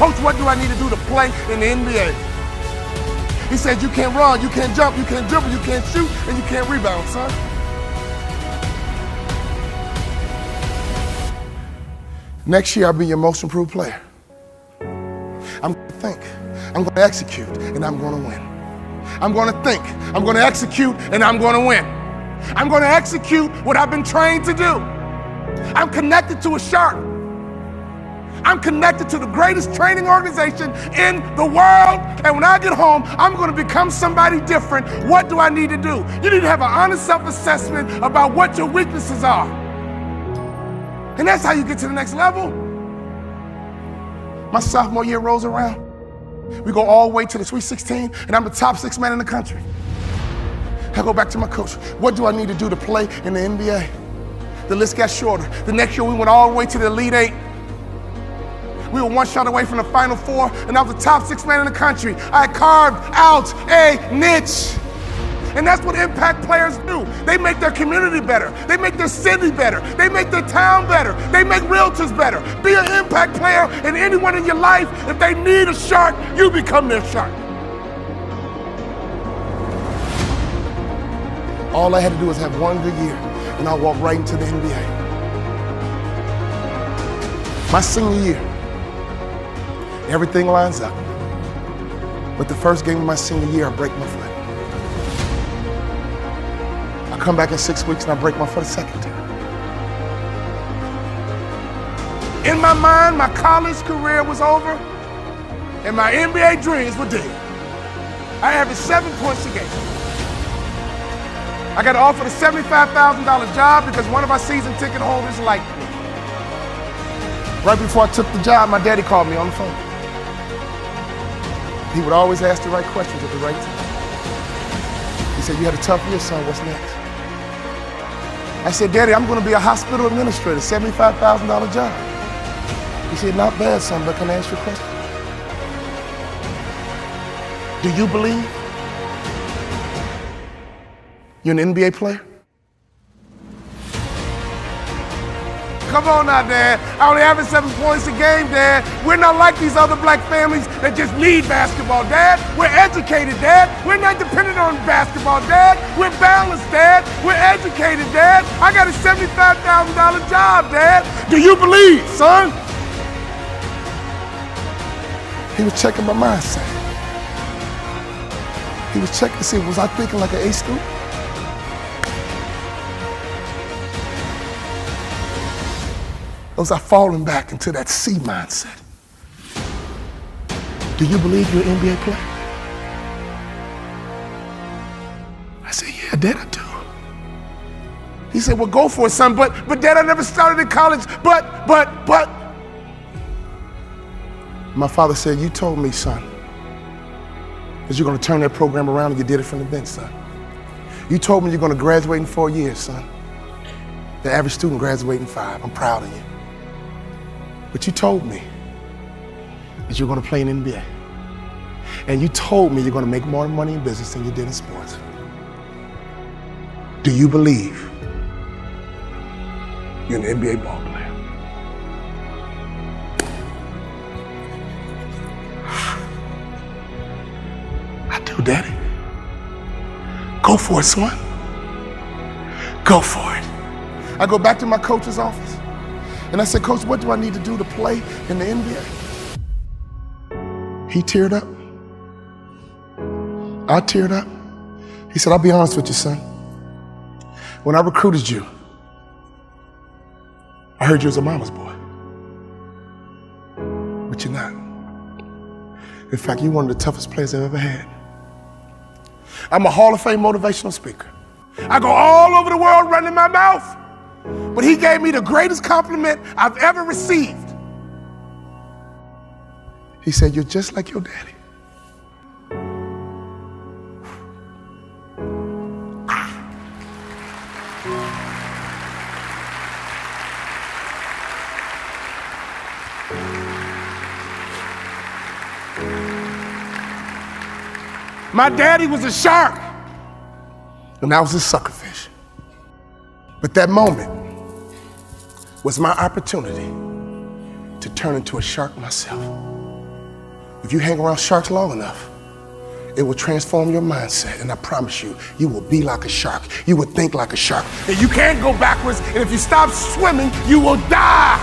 Coach, what do I need to do to play in the NBA? He said, you can't run, you can't jump, you can't dribble, you can't shoot, and you can't rebound, son. Next year, I'll be your most improved player. I'm going to think, I'm going to execute, and I'm going to win. I'm going to think, I'm going to execute, and I'm going to win. I'm going to execute what I've been trained to do. I'm connected to a shark. I'm connected to the greatest training organization in the world, and when I get home, I'm going to become somebody different. What do I need to do? You need to have an honest self-assessment about what your weaknesses are. And that's how you get to the next level. My sophomore year rolls around. We go all the way to the Sweet 16, and I'm the top 6 man in the country. I go back to my coach. What do I need to do to play in the NBA? The list got shorter. The next year, we went all the way to the Elite 8. We were one shot away from the Final Four, and I was the top 6 man in the country. I carved out a niche. And that's what impact players do. They make their community better. They make their city better. They make their town better. They make realtors better. Be an impact player, and anyone in your life, if they need a shark, you become their shark. All I had to do was have one good year, and I'll walk right into the NBA. My senior year, everything lines up. But the first game of my senior year, I break my foot. I come back in 6 weeks and I break my foot a second time. In my mind, my college career was over and my NBA dreams were dead. I averaged 7 points a game. I got offered a $75,000 job because one of our season ticket holders liked me. Right before I took the job, my daddy called me on the phone. He would always ask the right questions at the right time. He said, you had a tough year, son, what's next? I said, Daddy, I'm going to be a hospital administrator, $75,000 job. He said, not bad, son, but can I ask you a question? Do you believe you're an NBA player? Come on now, Dad. I only average 7 points a game, Dad. We're not like these other black families that just need basketball, Dad. We're educated, Dad. We're not dependent on basketball, Dad. We're balanced, Dad. We're educated, Dad. I got a $75,000 job, Dad. Do you believe, son? He was checking my mindset. He was checking to see, was I thinking like an A student? Or was I falling back into that C mindset? Do you believe you're an NBA player? I said, yeah, Dad, I do. He said, well, go for it, son, but Dad, I never started in college, but. My father said, you told me, son, that you're going to turn that program around, and you did it from the bench, son. You told me you're going to graduate in 4 years, son. The average student graduates in 5. I'm proud of you. But you told me that you're going to play in the NBA. And you told me you're going to make more money in business than you did in sports. Do you believe you're an NBA ball player? I do, Daddy. Go for it, son. Go for it. I go back to my coach's office and I said, Coach, what do I need to do to play in the NBA? He teared up. I teared up. He said, I'll be honest with you, son. When I recruited you, I heard you was a mama's boy. But you're not. In fact, you're one of the toughest players I've ever had. I'm a Hall of Fame motivational speaker. I go all over the world running my mouth. But he gave me the greatest compliment I've ever received. He said, you're just like your daddy. My daddy was a shark, and I was a suckerfish. But that moment was my opportunity to turn into a shark myself. If you hang around sharks long enough, it will transform your mindset, and I promise you, you will be like a shark. You will think like a shark. And you can't go backwards, and if you stop swimming, you will die.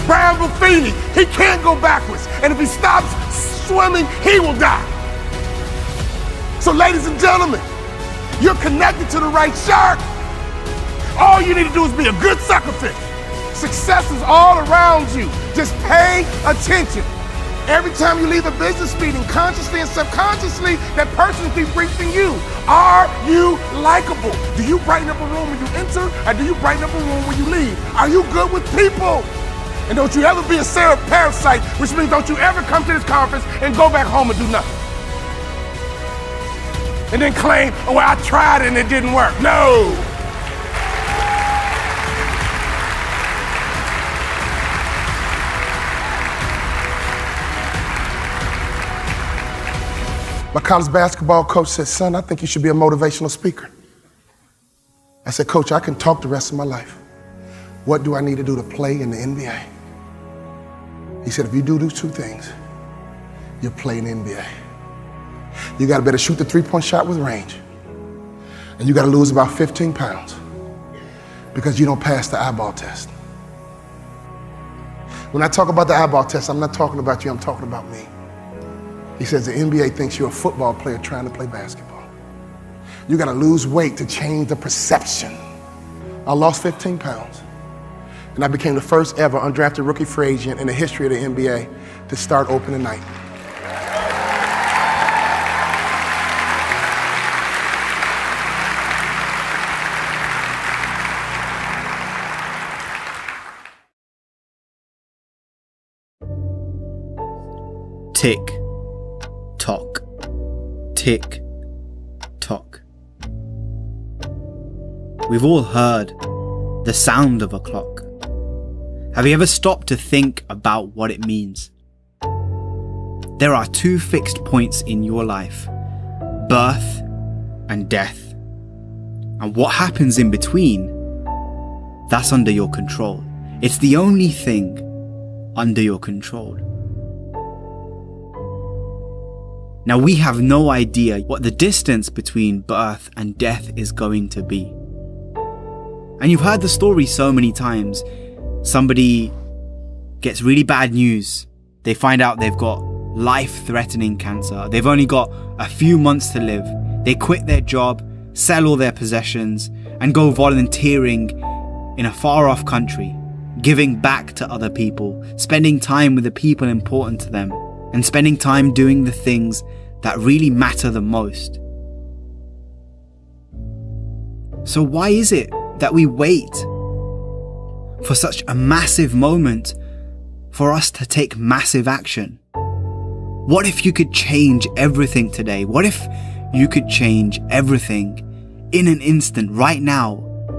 Brian Buffini, he can't go backwards, and if he stops swimming, he will die. So ladies and gentlemen, you're connected to the right shark. All you need to do is be a good sucker fish. Success is all around you. Just pay attention. Every time you leave a business meeting, consciously and subconsciously, that person is debriefing you. Are you likable? Do you brighten up a room when you enter, or do you brighten up a room when you leave? Are you good with people? And don't you ever be a Sarah parasite, which means don't you ever come to this conference and go back home and do nothing. And then claim, oh, well, I tried and it didn't work. No. My college basketball coach said, son, I think you should be a motivational speaker. I said, coach, I can talk the rest of my life. What do I need to do to play in the NBA? He said, if you do these two things, you'll play in the NBA. You got to better shoot the three-point shot with range. And you got to lose about 15 pounds because you don't pass the eyeball test. When I talk about the eyeball test, I'm not talking about you, I'm talking about me. He says the NBA thinks you're a football player trying to play basketball. You got to lose weight to change the perception. I lost 15 pounds, and I became the first ever undrafted rookie free agent in the history of the NBA to start opening night. Tick, tock, tick, tock. We've all heard the sound of a clock. Have you ever stopped to think about what it means? There are two fixed points in your life, birth and death. And what happens in between, that's under your control. It's the only thing under your control. Now, we have no idea what the distance between birth and death is going to be. And you've heard the story so many times. Somebody gets really bad news. They find out they've got life-threatening cancer. They've only got a few months to live. They quit their job, sell all their possessions, and go volunteering in a far-off country, giving back to other people, spending time with the people important to them, and spending time doing the things that really matter the most. So why is it that we wait for such a massive moment for us to take massive action? What if you could change everything today? What if you could change everything in an instant right now,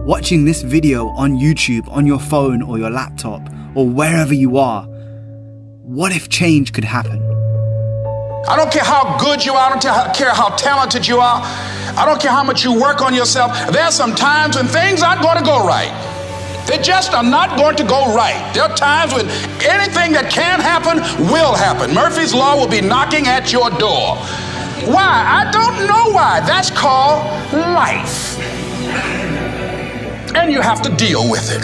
watching this video on YouTube, on your phone or your laptop or wherever you are? What if change could happen? I don't care how good you are. I don't care how talented you are. I don't care how much you work on yourself. There are some times when things aren't going to go right. They just are not going to go right. There are times when anything that can happen will happen. Murphy's Law will be knocking at your door. Why? I don't know why. That's called life. And you have to deal with it.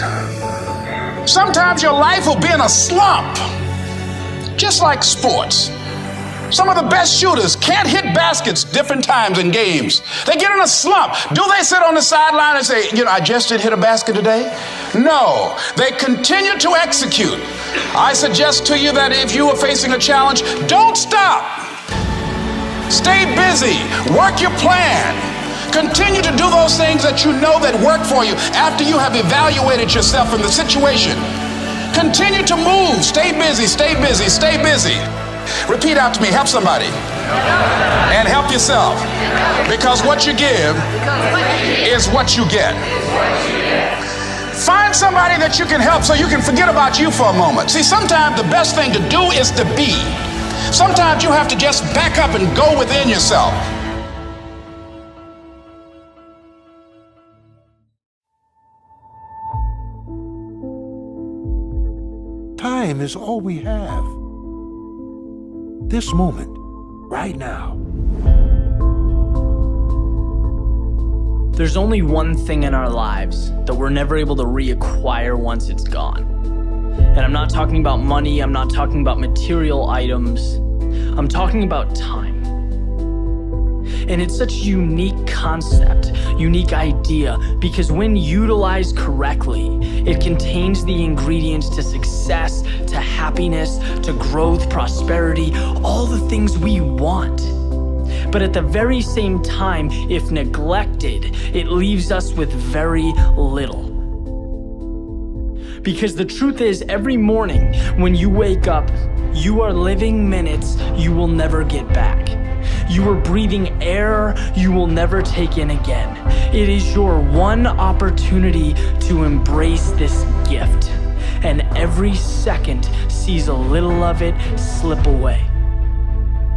Sometimes your life will be in a slump. Just like sports. Some of the best shooters can't hit baskets different times in games. They get in a slump. Do they sit on the sideline and say, I just didn't hit a basket today? No, they continue to execute. I suggest to you that if you are facing a challenge, don't stop. Stay busy. Work your plan. Continue to do those things that you know that work for you after you have evaluated yourself in the situation. Continue to move. Stay busy, stay busy, stay busy. Repeat out to me. Help somebody. And help yourself. Because what you give is what you get. Find somebody that you can help so you can forget about you for a moment. See, sometimes the best thing to do is to be. Sometimes you have to just back up and go within yourself. Time is all we have. this moment, right now. There's only one thing in our lives that we're never able to reacquire once it's gone. And I'm not talking about money, I'm not talking about material items, I'm talking about time. And it's such a unique concept, unique idea, because when utilized correctly, it contains the ingredients to success, to happiness, to growth, prosperity, all the things we want. But at the very same time, if neglected, it leaves us with very little. Because the truth is, every morning when you wake up, you are living minutes you will never get back. You are breathing air you will never take in again. It is your one opportunity to embrace this gift, and every second sees a little of it slip away.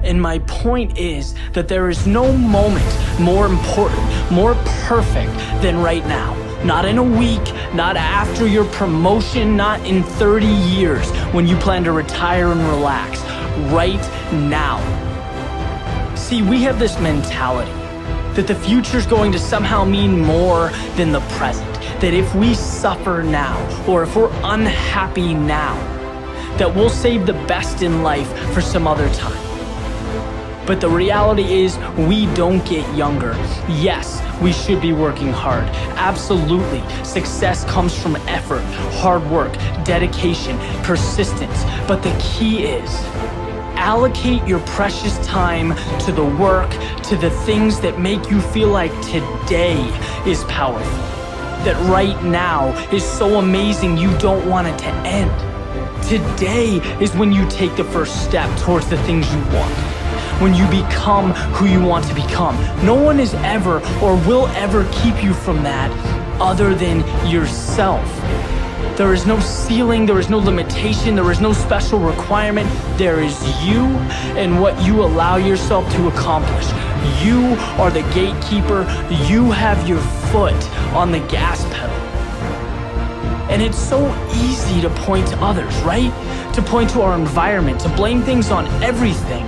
And my point is that there is no moment more important, more perfect than right now. Not in a week, not after your promotion, not in 30 years when you plan to retire and relax. Right now. See, we have this mentality that the future's going to somehow mean more than the present. That if we suffer now, or if we're unhappy now, that we'll save the best in life for some other time. But the reality is, we don't get younger. Yes, we should be working hard. Absolutely. Success comes from effort, hard work, dedication, persistence. But the key is, allocate your precious time to the work, to the things that make you feel like today is powerful. That right now is so amazing you don't want it to end. Today is when you take the first step towards the things you want. When you become who you want to become. No one is ever or will ever keep you from that other than yourself. There is no ceiling, there is no limitation, there is no special requirement. There is you and what you allow yourself to accomplish. You are the gatekeeper. You have your foot on the gas pedal. And it's so easy to point to others, right? To point to our environment, to blame things on everything.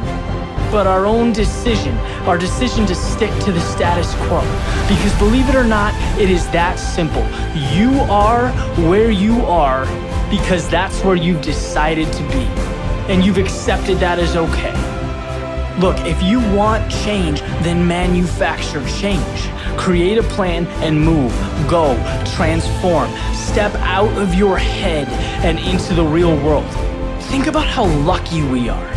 But our own decision, our decision to stick to the status quo. Because believe it or not, it is that simple. You are where you are because that's where you've decided to be. And you've accepted that as okay. Look, if you want change, then manufacture change. Create a plan and move, go, transform, step out of your head and into the real world. Think about how lucky we are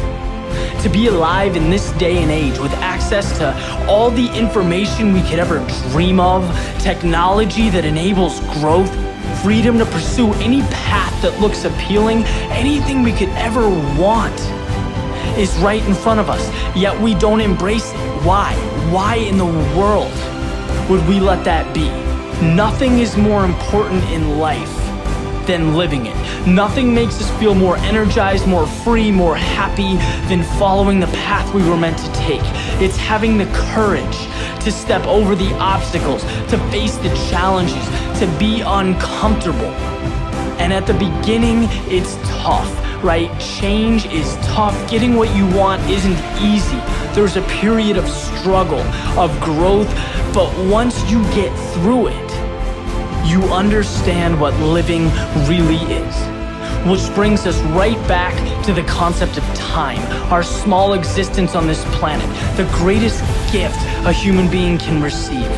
to be alive in this day and age with access to all the information we could ever dream of, technology that enables growth, freedom to pursue any path that looks appealing, anything we could ever want is right in front of us, yet we don't embrace it. Why? Why in the world would we let that be? Nothing is more important in life than living it. Nothing makes us feel more energized, more free, more happy than following the path we were meant to take. It's having the courage to step over the obstacles, to face the challenges, to be uncomfortable. And at the beginning, it's tough, right? Change is tough. Getting what you want isn't easy. There's a period of struggle, of growth, but once you get through it, you understand what living really is. Which brings us right back to the concept of time, our small existence on this planet, the greatest gift a human being can receive.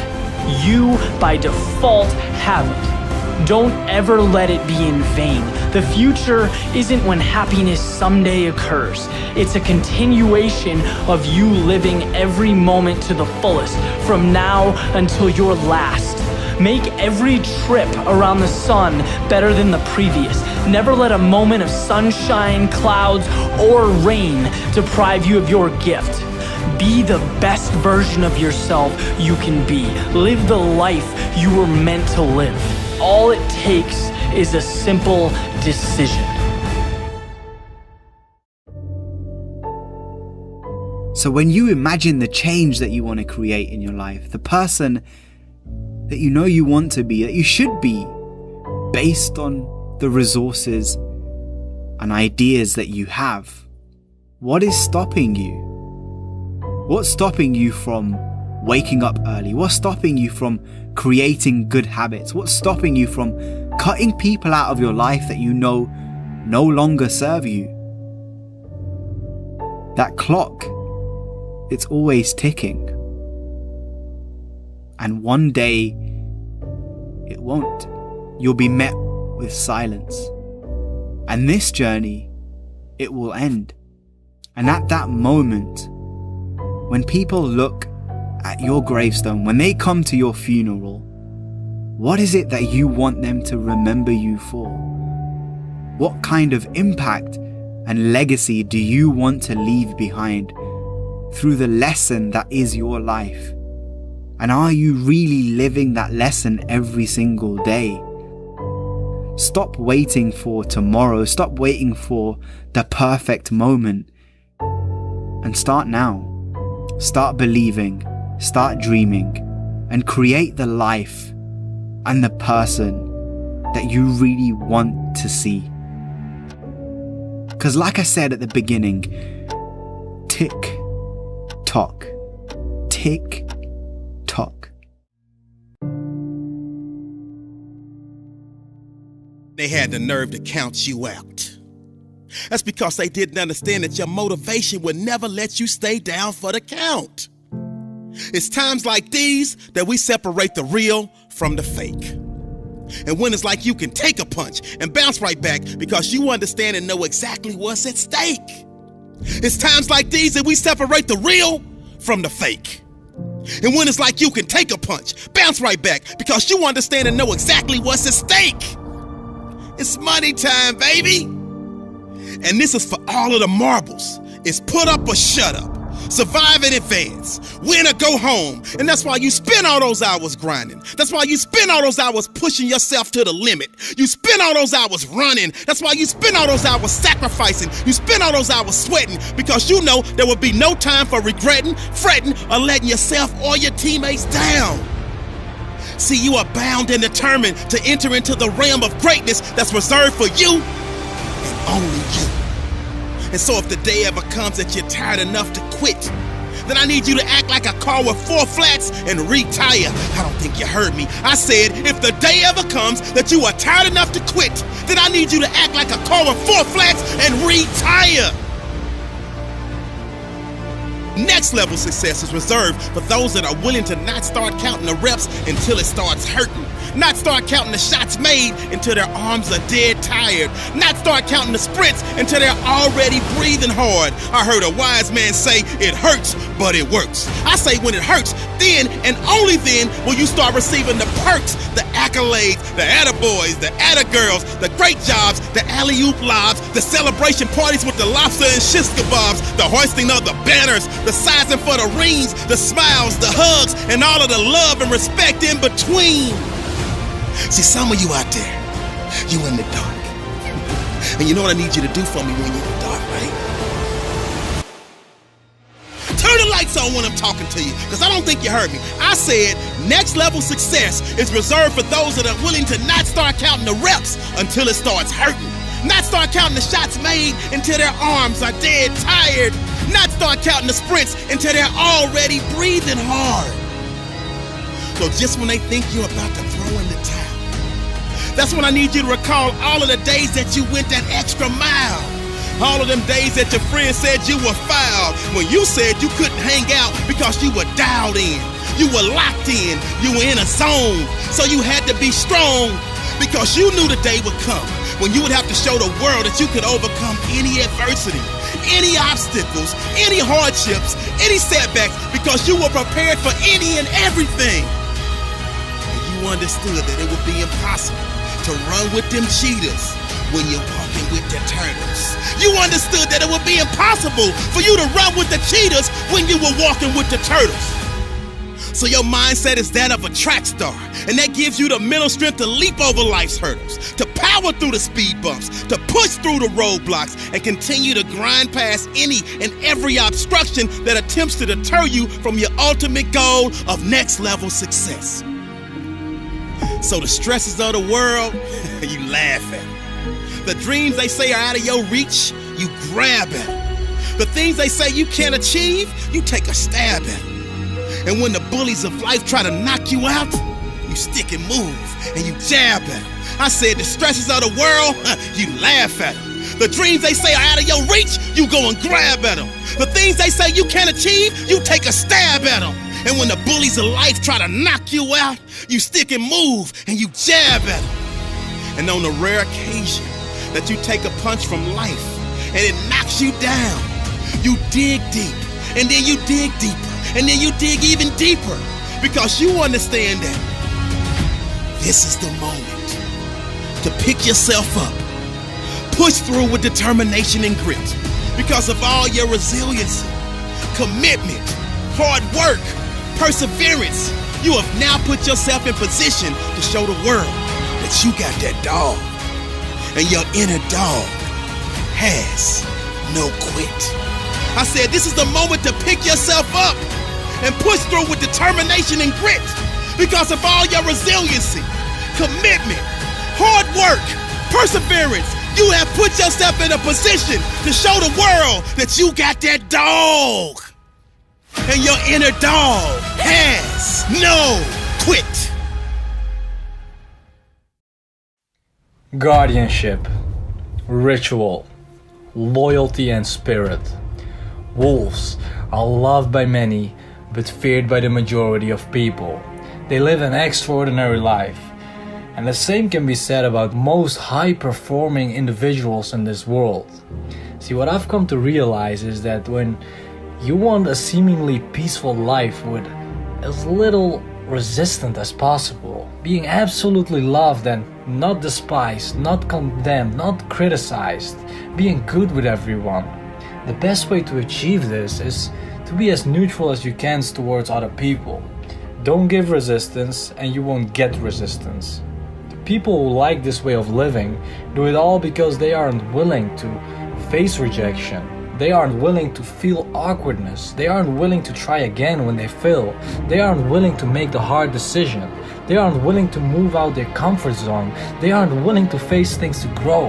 You, by default, have it. Don't ever let it be in vain. The future isn't when happiness someday occurs. It's a continuation of you living every moment to the fullest, from now until your last. Make every trip around the sun better than the previous. Never let a moment of sunshine, clouds, or rain deprive you of your gift. Be the best version of yourself you can be. Live the life you were meant to live. All it takes is a simple decision. So when you imagine the change that you want to create in your life, the person that you know you want to be, that you should be, based on the resources and ideas that you have, What is stopping you? What's stopping you from waking up early? What's stopping you from creating good habits? What's stopping you from cutting people out of your life that you know no longer serve you? That clock, it's always ticking. And one day, it won't. You'll be met with silence. And this journey, it will end. And at that moment, when people look at your gravestone, when they come to your funeral, what is it that you want them to remember you for? What kind of impact and legacy do you want to leave behind through the lesson that is your life? And are you really living that lesson every single day? Stop waiting for tomorrow. Stop waiting for the perfect moment. And start now. Start believing. Start dreaming. And create the life and the person that you really want to see. Because like I said at the beginning, tick, tock, tick, tock. They had the nerve to count you out. That's because they didn't understand that your motivation would never let you stay down for the count. It's times like these that we separate the real from the fake. And when it's like you can take a punch and bounce right back because you understand and know exactly what's at stake. It's times like these that we separate the real from the fake. And when it's like you can take a punch, bounce right back because you understand and know exactly what's at stake. It's money time, baby. And this is for all of the marbles. It's put up or shut up. Survive in advance, win or go home. And that's why you spend all those hours grinding. That's why you spend all those hours pushing yourself to the limit. You spend all those hours running. That's why you spend all those hours sacrificing. You spend all those hours sweating because you know there will be no time for regretting, fretting, or letting yourself or your teammates down. See, you are bound and determined to enter into the realm of greatness that's reserved for you and only you. And so if the day ever comes that you're tired enough to quit, then I need you to act like a car with 4 flats and retire. I don't think you heard me. I said, if the day ever comes that you are tired enough to quit, then I need you to act like a car with 4 flats and retire. Next level success is reserved for those that are willing to not start counting the reps until it starts hurting. Not start counting the shots made until their arms are dead tired. Not start counting the sprints until they're already breathing hard. I heard a wise man say, it hurts, but it works. I say when it hurts, then and only then will you start receiving the perks, the accolades, the attaboys, the attagirls, the great jobs, the alley-oop lobs, the celebration parties with the lobster and shish kebabs, the hoisting of the banners, the sizing for the rings, the smiles, the hugs, and all of the love and respect in between. See, some of you out there, you in the dark. And you know what I need you to do for me when you're in the dark, right? Turn the lights on when I'm talking to you, because I don't think you heard me. I said next level success is reserved for those that are willing to not start counting the reps until it starts hurting. Not start counting the shots made until their arms are dead tired. Not start counting the sprints until they're already breathing hard. So just when they think you're about to throw in the towel, that's when I need you to recall all of the days that you went that extra mile. All of them days that your friends said you were foul, when you said you couldn't hang out because you were dialed in. You were locked in. You were in a zone. So you had to be strong because you knew the day would come when you would have to show the world that you could overcome any adversity, any obstacles, any hardships, any setbacks, because you were prepared for any and everything. And you understood that it would be impossible to run with them cheetahs when you're walking with the turtles. You understood that it would be impossible for you to run with the cheetahs when you were walking with the turtles. So your mindset is that of a track star, and that gives you the mental strength to leap over life's hurdles, to power through the speed bumps, to push through the roadblocks, and continue to grind past any and every obstruction that attempts to deter you from your ultimate goal of next level success. So the stresses of the world, you laugh at them. The dreams they say are out of your reach, you grab at them. The things they say you can't achieve, you take a stab at them. And when the bullies of life try to knock you out, you stick and move and you jab at them. I said the stresses of the world, you laugh at them. The dreams they say are out of your reach, you go and grab at them. The things they say you can't achieve, you take a stab at them. And when the bullies of life try to knock you out, you stick and move and you jab at them. And on the rare occasion that you take a punch from life and it knocks you down, you dig deep, and then you dig deeper, and then you dig even deeper, because you understand that this is the moment to pick yourself up, push through with determination and grit, because of all your resiliency, commitment, hard work, perseverance. You have now put yourself in position to show the world that you got that dog, and your inner dog has no quit. I said this is the moment to pick yourself up and push through with determination and grit, because of all your resiliency, commitment, hard work, perseverance. You have put yourself in a position to show the world that you got that dog, and your inner dog has no quit. Guardianship, ritual, loyalty and spirit. Wolves are loved by many, but feared by the majority of people. They live an extraordinary life. And the same can be said about most high-performing individuals in this world. See, what I've come to realize is that when you want a seemingly peaceful life with as little resistance as possible, being absolutely loved and not despised, not condemned, not criticized, being good with everyone, the best way to achieve this is to be as neutral as you can towards other people. Don't give resistance and you won't get resistance. The people who like this way of living do it all because they aren't willing to face rejection. They aren't willing to feel awkwardness. They aren't willing to try again when they fail. They aren't willing to make the hard decision. They aren't willing to move out their comfort zone. They aren't willing to face things to grow.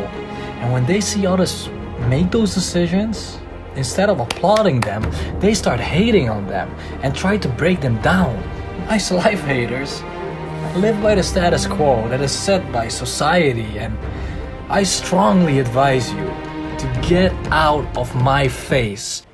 And when they see others make those decisions, instead of applauding them, they start hating on them and try to break them down. Nice life, haters. Live by the status quo that is set by society, and I strongly advise you to get out of my face.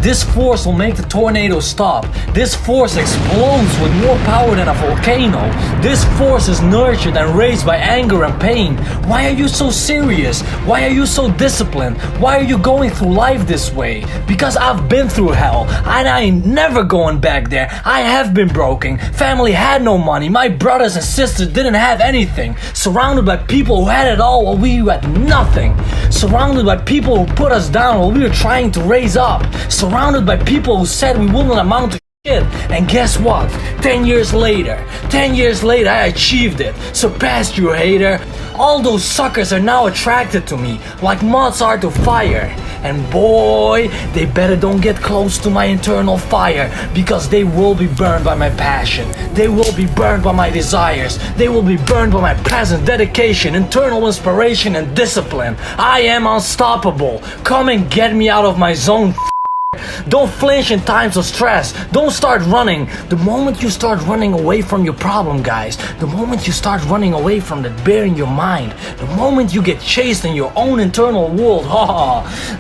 This force will make the tornado stop. This force explodes with more power than a volcano. This force is nurtured and raised by anger and pain. Why are you so serious? Why are you so disciplined? Why are you going through life this way? Because I've been through hell, and I ain't never going back there. I have been broken. Family had no money. My brothers and sisters didn't have anything. Surrounded by people who had it all while we had nothing. Surrounded by people who put us down while we were trying to raise up. Surrounded by people who said we wouldn't amount to shit. And guess what? 10 years later, I achieved it. Surpassed you, hater. All those suckers are now attracted to me, like moths are to fire. And boy, they better don't get close to my internal fire, because they will be burned by my passion. They will be burned by my desires. They will be burned by my present dedication, internal inspiration, and discipline. I am unstoppable. Come and get me out of my zone. Don't flinch in times of stress. Don't start running. The moment you start running away from your problem, guys, the moment you start running away from that bear in your mind, the moment you get chased in your own internal world,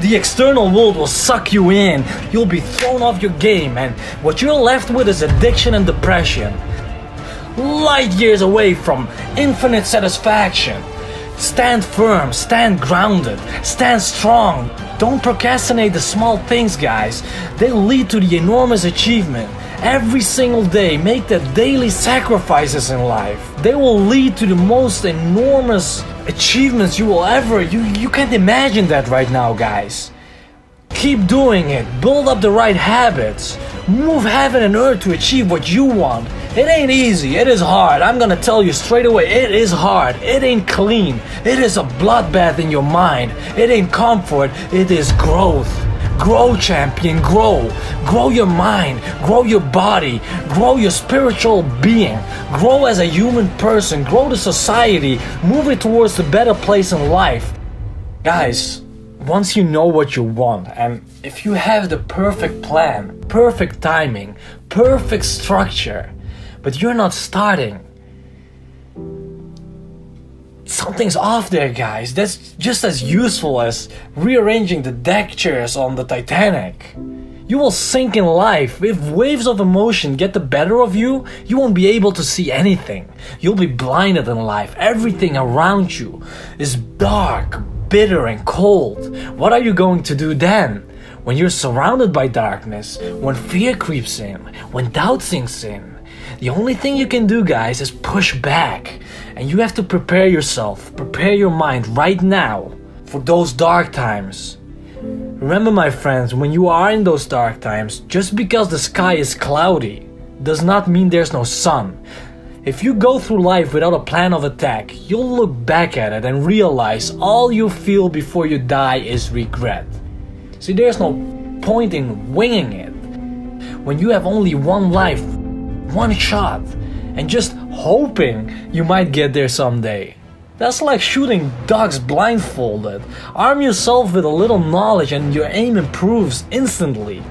the external world will suck you in. You'll be thrown off your game, and what you're left with is addiction and depression. Light years away from infinite satisfaction. Stand firm, stand grounded, stand strong. Don't procrastinate the small things, guys. They lead to the enormous achievement. Every single day, make the daily sacrifices in life. They will lead to the most enormous achievements you will ever. You can't imagine that right now, guys. Keep doing it. Build up the right habits. Move heaven and earth to achieve what you want. It ain't easy, it is hard. I'm gonna tell you straight away, it is hard. It ain't clean. It is a bloodbath in your mind. It ain't comfort, it is growth. Grow, champion, grow. Grow your mind, grow your body, grow your spiritual being. Grow as a human person, grow the society, move it towards a better place in life. Guys, once you know what you want, and if you have the perfect plan, perfect timing, perfect structure, but you're not starting, something's off there, guys. That's just as useful as rearranging the deck chairs on the Titanic. You will sink in life. If waves of emotion get the better of you, you won't be able to see anything. You'll be blinded in life. Everything around you is dark, bitter, and cold. What are you going to do then? When you're surrounded by darkness, when fear creeps in, when doubt sinks in, the only thing you can do, guys, is push back. And you have to prepare yourself, prepare your mind right now for those dark times. Remember, my friends, when you are in those dark times, just because the sky is cloudy does not mean there's no sun. If you go through life without a plan of attack, you'll look back at it and realize all you feel before you die is regret. See, there's no point in winging it. When you have only one life, one shot, and just hoping you might get there someday. That's like shooting ducks blindfolded. Arm yourself with a little knowledge and your aim improves instantly.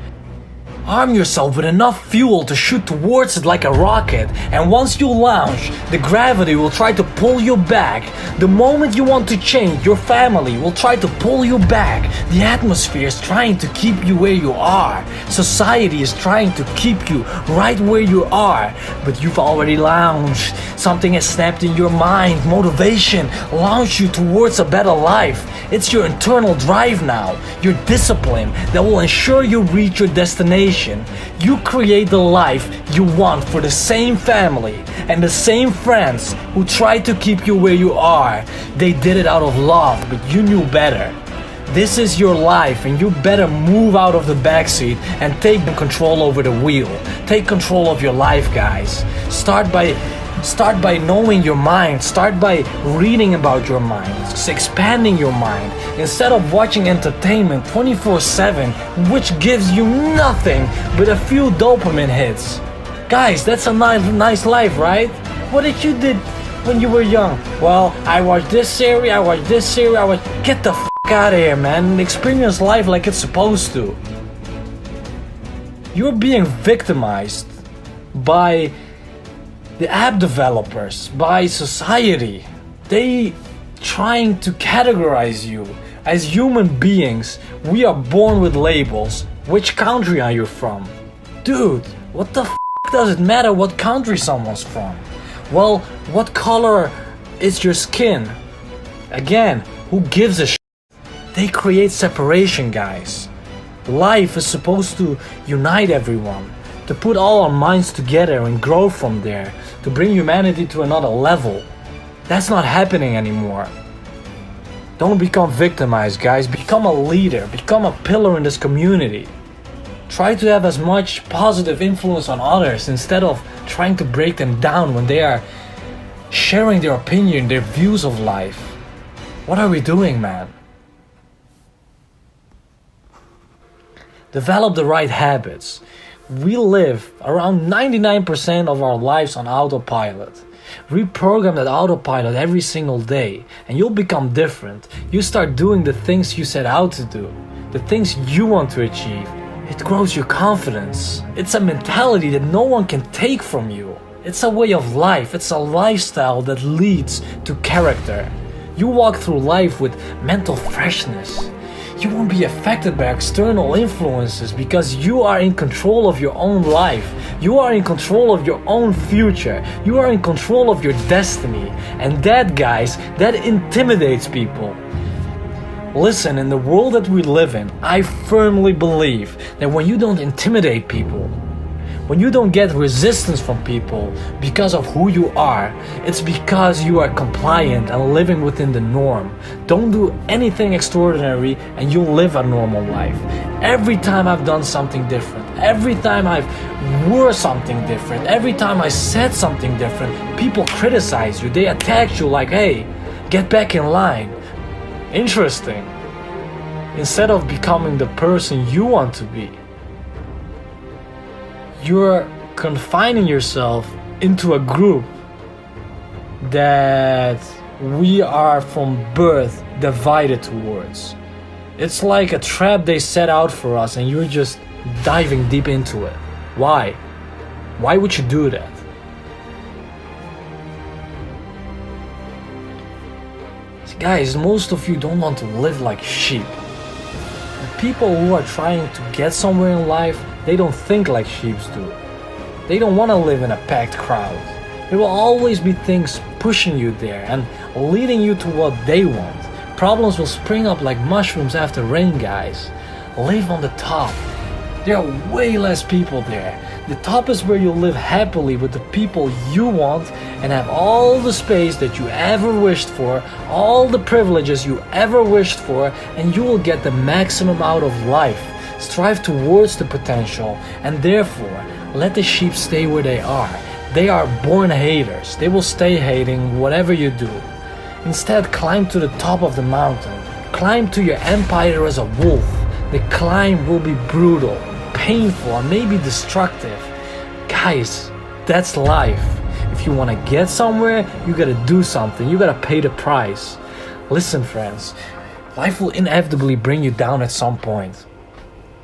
Arm yourself with enough fuel to shoot towards it like a rocket, and once you launch, the gravity will try to pull you back. The moment you want to change, your family will try to pull you back. The atmosphere is trying to keep you where you are. Society is trying to keep you right where you are. But you've already launched. Something has snapped in your mind. Motivation launched you towards a better life. It's your internal drive now, your discipline that will ensure you reach your destination. You create the life you want for the same family and the same friends who try to keep you where you are. They did it out of love, but you knew better. This is your life, and you better move out of the backseat and take control over the wheel. Take control of your life, guys. Start by knowing your mind. Start by reading about your mind, expanding your mind, instead of watching entertainment 24/7, which gives you nothing but a few dopamine hits. Guys, that's a nice life, right? What did you do when you were young? Well, I watched this series, Get the f*** out of here, man, and experience life like it's supposed to. You're being victimized by the app developers, by society. They trying to categorize you. As human beings, we are born with labels. Which country are you from? Dude, what the f*** does it matter what country someone's from? Well, what color is your skin? Again, who gives a shit? They create separation, guys. Life is supposed to unite everyone, to put all our minds together and grow from there, to bring humanity to another level. That's not happening anymore. Don't become victimized, guys. Become a leader. Become a pillar in this community. Try to have as much positive influence on others instead of trying to break them down when they are sharing their opinion, their views of life. What are we doing, man? Develop the right habits. We live around 99% of our lives on autopilot. Reprogram that autopilot every single day and you'll become different. You start doing the things you set out to do, the things you want to achieve. It grows your confidence. It's a mentality that no one can take from you. It's a way of life. It's a lifestyle that leads to character. You walk through life with mental freshness. You won't be affected by external influences because you are in control of your own life. You are in control of your own future. You are in control of your destiny. And that, guys, that intimidates people. Listen, in the world that we live in, I firmly believe that when you don't intimidate people, when you don't get resistance from people because of who you are, it's because you are compliant and living within the norm. Don't do anything extraordinary and you'll live a normal life. Every time I've done something different, every time I've wore something different, every time I said something different, people criticize you. They attack you like, hey, get back in line. Interesting. Instead of becoming the person you want to be, you're confining yourself into a group that we are from birth divided towards. It's like a trap they set out for us and you're just diving deep into it. Why? Why would you do that? See, guys, most of you don't want to live like sheep. The people who are trying to get somewhere in life, they don't think like sheep do. They don't want to live in a packed crowd. There will always be things pushing you there and leading you to what they want. Problems will spring up like mushrooms after rain, guys. Live on the top. There are way less people there. The top is where you live happily with the people you want and have all the space that you ever wished for, all the privileges you ever wished for, and you will get the maximum out of life. Strive towards the potential, and therefore, let the sheep stay where they are. They are born haters. They will stay hating whatever you do. Instead, climb to the top of the mountain. Climb to your empire as a wolf. The climb will be brutal, painful, and maybe destructive. Guys, that's life. If you want to get somewhere, you gotta do something. You gotta pay the price. Listen, friends, life will inevitably bring you down at some point.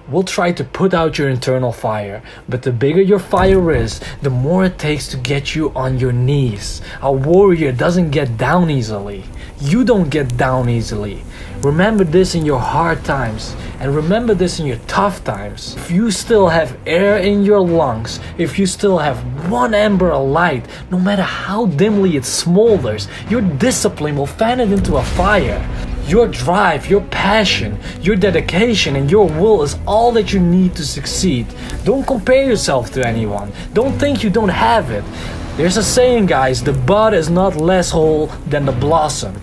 We'll try to put out your internal fire, but the bigger your fire is, the more it takes to get you on your knees. A warrior doesn't get down easily. You don't get down easily. Remember this in your hard times, and remember this in your tough times. If you still have air in your lungs, if you still have one ember of light, no matter how dimly it smolders, your discipline will fan it into a fire. Your drive, your passion, your dedication, and your will is all that you need to succeed. Don't compare yourself to anyone. Don't think you don't have it. There's a saying, guys, the bud is not less whole than the blossom.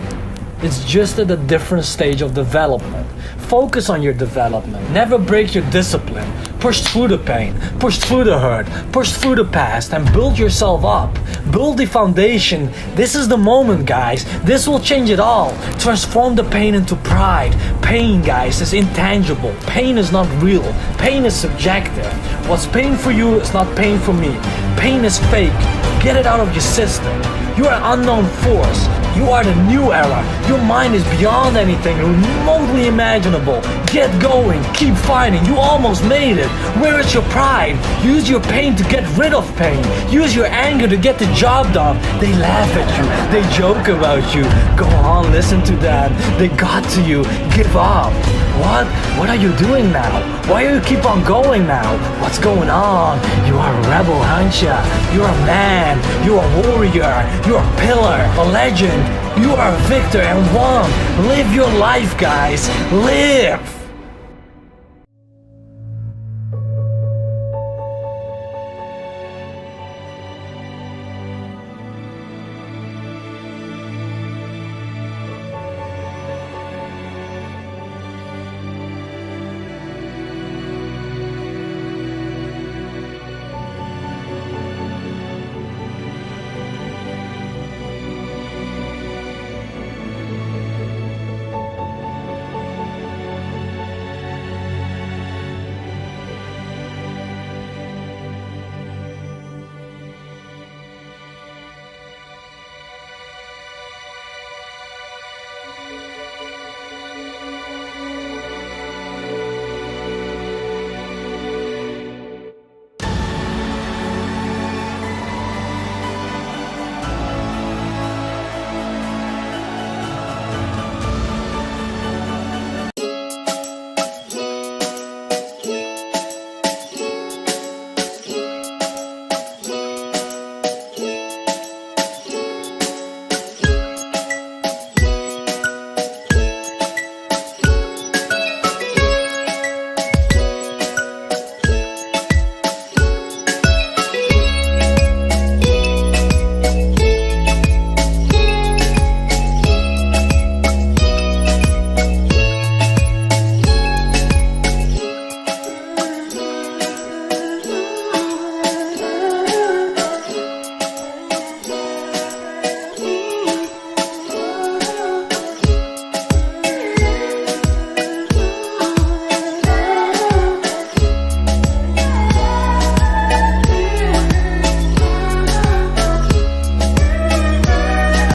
It's just at a different stage of development. Focus on your development. Never break your discipline. Push through the pain, push through the hurt, push through the past, and build yourself up. Build the foundation. This is the moment, guys. This will change it all. Transform the pain into pride. Pain, guys, is intangible. Pain is not real. Pain is subjective. What's pain for you is not pain for me. Pain is fake. Get it out of your system. You are an unknown force. You are the new era. Your mind is beyond anything remotely imaginable. Get going. Keep fighting. You almost made it. Where is your pride? Use your pain to get rid of pain. Use your anger to get the job done. They laugh at you. They joke about you. Go on, listen to them. They got to you. Give up. What? What are you doing now? Why do you keep on going now? What's going on? You are a rebel, aren't ya? You're a man. You're a warrior. You're a pillar. A legend. You are a victor and one. Live your life, guys. Live!